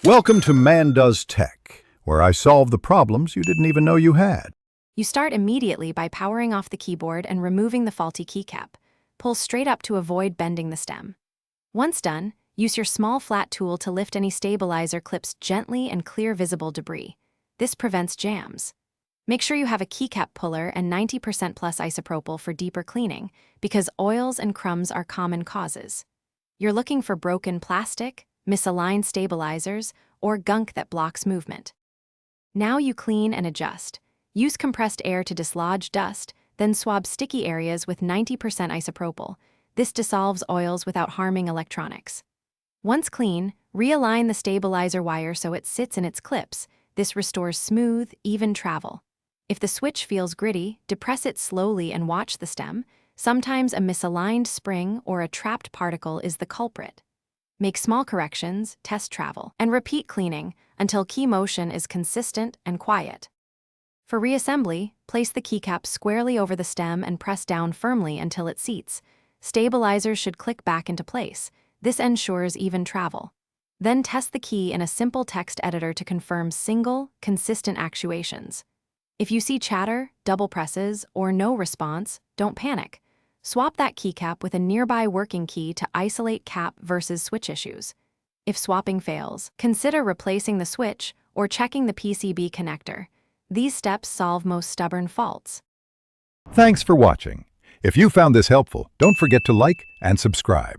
Welcome to Man Does Tech, where I solve the problems you didn't even know you had. You start immediately by powering off the keyboard and removing the faulty keycap. Pull straight up to avoid bending the stem. Once done, use your small flat tool to lift any stabilizer clips gently and clear visible debris. This prevents jams. Make sure you have a keycap puller and 90% plus isopropyl for deeper cleaning, because oils and crumbs are common causes. You're looking for broken plastic, misaligned stabilizers, or gunk that blocks movement. Now you clean and adjust. Use compressed air to dislodge dust, then swab sticky areas with 90% isopropyl. This dissolves oils without harming electronics. Once clean, realign the stabilizer wire so it sits in its clips. This restores smooth, even travel. If the switch feels gritty, depress it slowly and watch the stem. Sometimes a misaligned spring or a trapped particle is the culprit. Make small corrections, test travel, and repeat cleaning until key motion is consistent and quiet. For reassembly, place the keycap squarely over the stem and press down firmly until it seats. Stabilizers should click back into place. This ensures even travel. Then test the key in a simple text editor to confirm single, consistent actuations. If you see chatter, double presses, or no response, don't panic. Swap that keycap with a nearby working key to isolate cap versus switch issues. If swapping fails, consider replacing the switch or checking the PCB connector. These steps solve most stubborn faults. Thanks for watching. If you found this helpful, don't forget to like and subscribe.